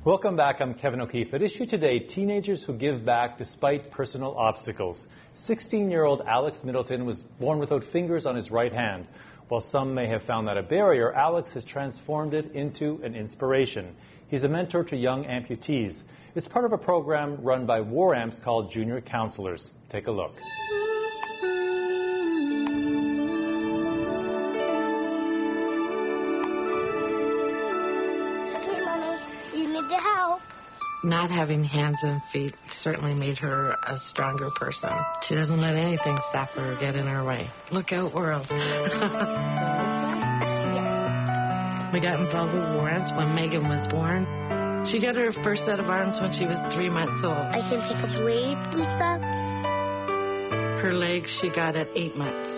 Welcome back. I'm Kevin O'Keefe. At issue today, teenagers who give back despite personal obstacles. 16-year-old Alex Middleton was born without fingers on his right hand. While some may have found that a barrier, Alex has transformed it into an inspiration. He's a mentor to young amputees. It's part of a program run by War Amps called Junior Counselors. Take a look. Not having hands and feet certainly made her a stronger person. She doesn't let anything stop her or get in her way. Look out, world. We got involved with War Amps when Megan was born. She got her first set of arms when she was 3 months old. I can pick up weights and stuff. Her legs she got at 8 months.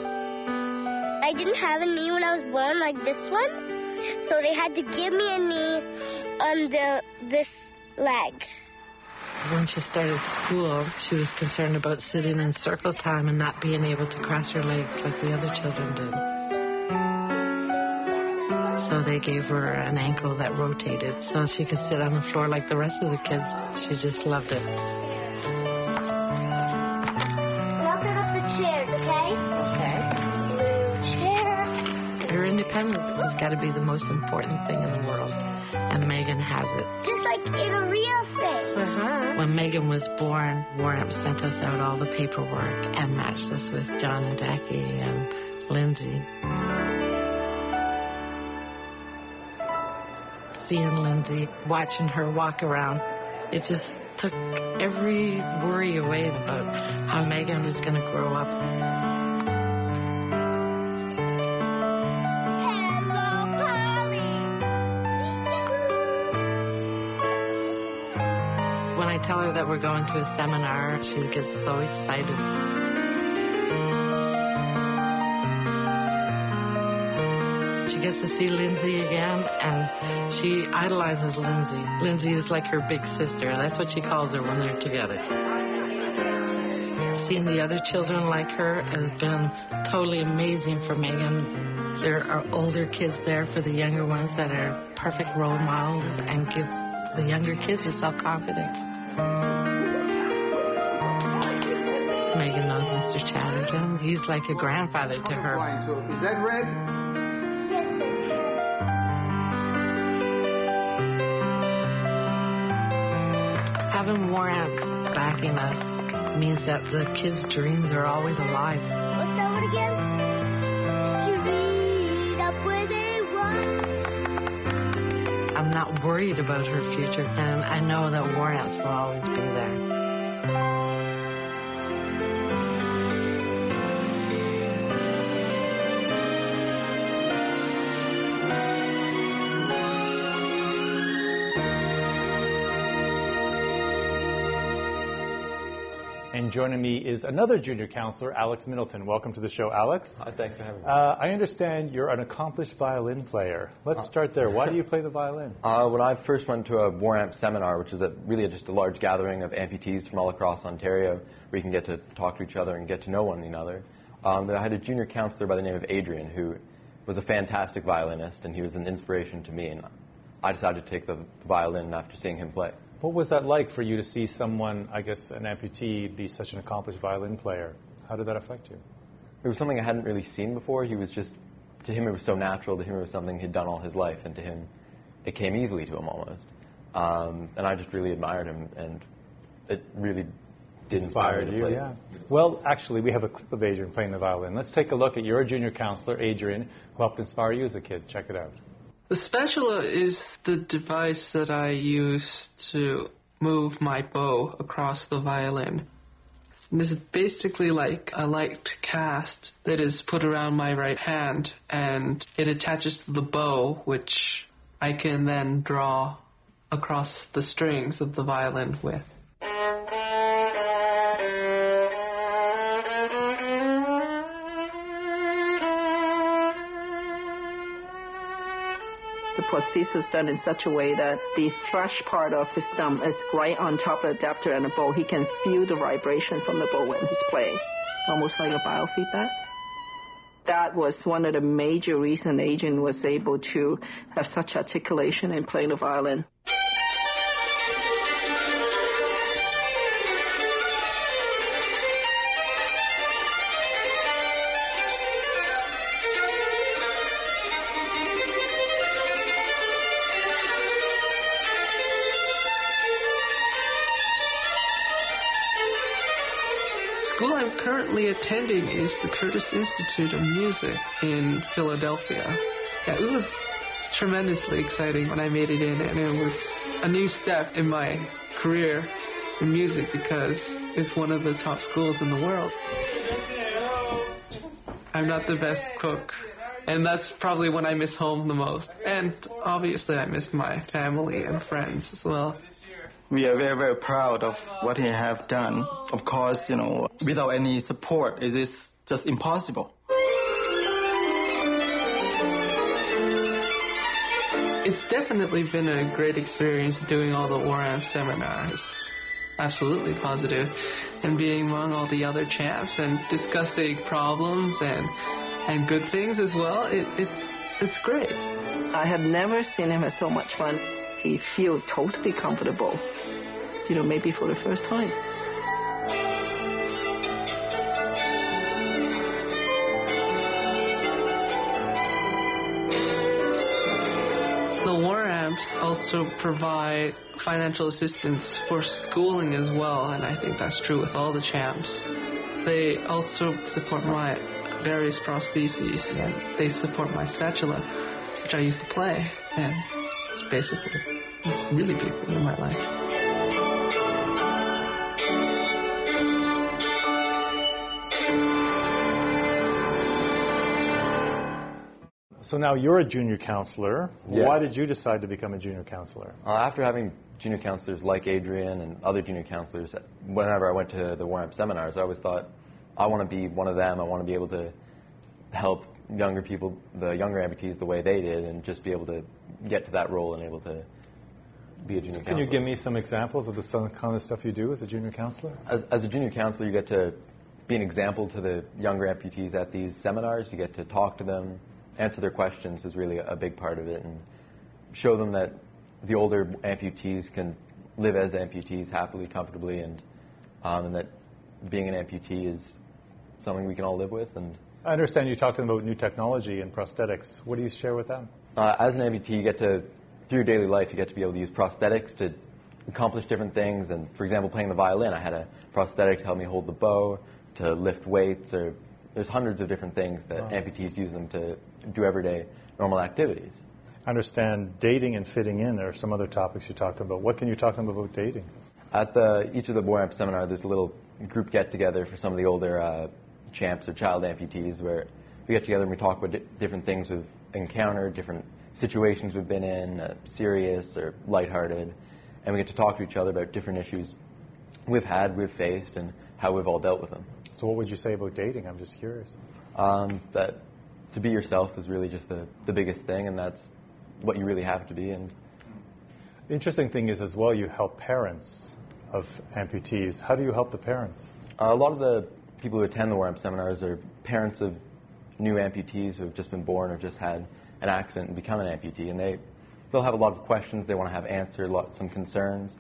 I didn't have a knee when I was born like this one, so they had to give me a knee on this leg. When she started school, she was concerned about sitting in circle time and not being able to cross her legs like the other children did. So they gave her an ankle that rotated so she could sit on the floor like the rest of the kids. She just loved it. Now set up the chairs, okay? Okay. Blue chair. Her independence has got to be the most important thing in the world, and Megan has it. Just like in a real thing. When Megan was born, War Amps sent us out all the paperwork and matched us with John and Jackie and Lindsay. Seeing Lindsay, watching her walk around, it just took every worry away about how Megan was going to grow up. When I tell her that we're going to a seminar, she gets so excited. She gets to see Lindsay again, and she idolizes Lindsay. Lindsay is like her big sister. That's what she calls her when they're together. Seeing the other children like her has been totally amazing for Megan. There are older kids there for the younger ones that are perfect role models and give the younger kids the self-confidence. Megan knows Mr. Chatterton. He's like a grandfather to her. So is that red? Having War Amps backing us means that the kids' dreams are always alive. What's that word again? Straight up where they want. I'm not worried about her future, and I know that War Amps will always be there. And joining me is another junior counselor, Alex Middleton. Welcome to the show, Alex. Hi, thanks for having me. I understand you're an accomplished violin player. Let's start there. Why do you play the violin? When I first went to a War Amp seminar, which is really just a large gathering of amputees from all across Ontario, where you can get to talk to each other and get to know one another, I had a junior counselor by the name of Adrian, who was a fantastic violinist, and he was an inspiration to me, and I decided to take the violin after seeing him play. What was that like for you to see someone, I guess an amputee, be such an accomplished violin player? How did that affect you? It was something I hadn't really seen before. He was just, to him it was so natural, to him it was something he'd done all his life, and to him it came easily to him almost. And I just really admired him, and it really did inspire me to play. Yeah. Well, actually, we have a clip of Adrian playing the violin. Let's take a look at your junior counselor, Adrian, who helped inspire you as a kid. Check it out. The spatula is the device that I use to move my bow across the violin. This is basically like a light cast that is put around my right hand, and it attaches to the bow, which I can then draw across the strings of the violin with. The prosthesis is done in such a way that the flesh part of his thumb is right on top of the adapter and the bow. He can feel the vibration from the bow when he's playing, almost like a biofeedback. That was one of the major reasons Adrian was able to have such articulation in playing the violin. currently attending is the Curtis Institute of Music in Philadelphia. Yeah, it was tremendously exciting when I made it in, and it was a new step in my career in music because it's one of the top schools in the world. I'm not the best cook, and that's probably when I miss home the most. And obviously I miss my family and friends as well. We are very, very proud of what he have done. Of course, without any support, it is just impossible. It's definitely been a great experience doing all the WARAMP seminars. Absolutely positive. And being among all the other champs and discussing problems and good things as well, it's great. I have never seen him have so much fun. He feels totally comfortable, maybe for the first time. The WARAMPs also provide financial assistance for schooling as well, and I think that's true with all the champs. They also support my various prostheses, and they support my spatula, which I used to play, and it's basically a really big thing in my life. So now you're a junior counselor. Yes. Why did you decide to become a junior counselor? After having junior counselors like Adrian and other junior counselors, whenever I went to the WARAMP seminars, I always thought, I want to be one of them. I want to be able to help younger people, the younger amputees, the way they did, and just be able to get to that role and able to be a junior counselor. Can you give me some examples of the kind of stuff you do as a junior counselor? As a junior counselor, you get to be an example to the younger amputees at these seminars. You get to talk to them. Answer their questions is really a big part of it, and show them that the older amputees can live as amputees happily, comfortably, and that being an amputee is something we can all live with. And I understand you talked to them about new technology and prosthetics. What do you share with them? As an amputee, you get to, through your daily life, you get to be able to use prosthetics to accomplish different things. And for example, playing the violin, I had a prosthetic to help me hold the bow, to lift weights, or there's hundreds of different things that amputees use them to do everyday normal activities. I understand dating and fitting in. There are some other topics you talked about. What can you talk to them about dating? At each of the WARAMP seminars, there's a little group get-together for some of the older champs or child amputees where we get together and we talk about different things we've encountered, different situations we've been in, serious or lighthearted, and we get to talk to each other about different issues we've faced, and how we've all dealt with them. So what would you say about dating? I'm just curious. That to be yourself is really just the biggest thing, and that's what you really have to be. And the interesting thing is as well, you help parents of amputees. How do you help the parents? A lot of the people who attend the WARAMP seminars are parents of new amputees who have just been born or just had an accident and become an amputee, and they'll have a lot of questions they want to have answered, some concerns,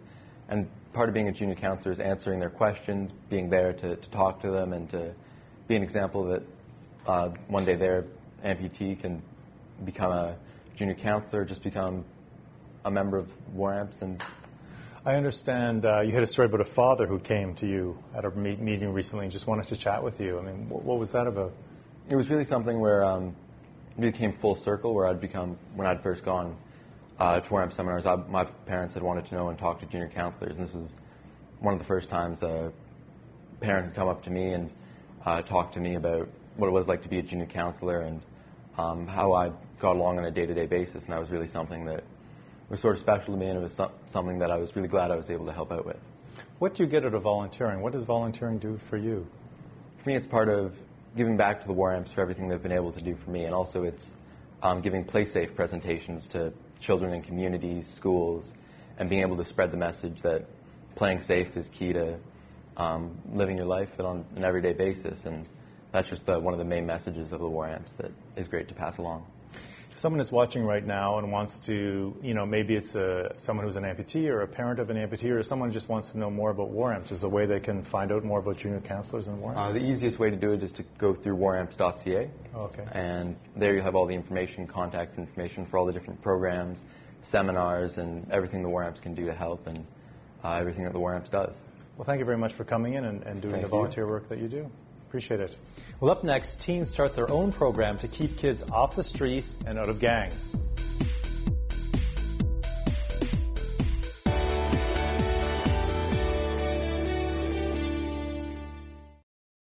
and part of being a junior counselor is answering their questions, being there to talk to them, and to be an example that one day their amputee can become a junior counselor, just become a member of WARAMPs. And I understand you had a story about a father who came to you at a meeting recently and just wanted to chat with you. I mean, what was that about? It was really something where it became full circle, where when I'd first gone to WARAMP seminars, my parents had wanted to know and talk to junior counselors, and this was one of the first times a parent had come up to me and talked to me about what it was like to be a junior counselor and how I got along on a day-to-day basis, and that was really something that was sort of special to me, and it was something that I was really glad I was able to help out with. What do you get out of volunteering? What does volunteering do for you? For me, it's part of giving back to the WARAMPs for everything they've been able to do for me, and also it's giving play-safe presentations to children in communities, schools, and being able to spread the message that playing safe is key to living your life on an everyday basis, and that's just one of the main messages of the WARAMPs that is great to pass along. If someone is watching right now and wants to, maybe it's someone who's an amputee or a parent of an amputee, or someone who just wants to know more about WARAMPs, is there a way they can find out more about junior counselors and WARAMPs? The easiest way to do it is to go through waramps.ca. Okay. And there you'll have all the information, contact information for all the different programs, seminars, and everything the WARAMPs can do to help, and everything that the WARAMPs does. Well, thank you very much for coming in and doing the volunteer work that you do. Appreciate it. Well, up next, teens start their own program to keep kids off the streets and out of gangs.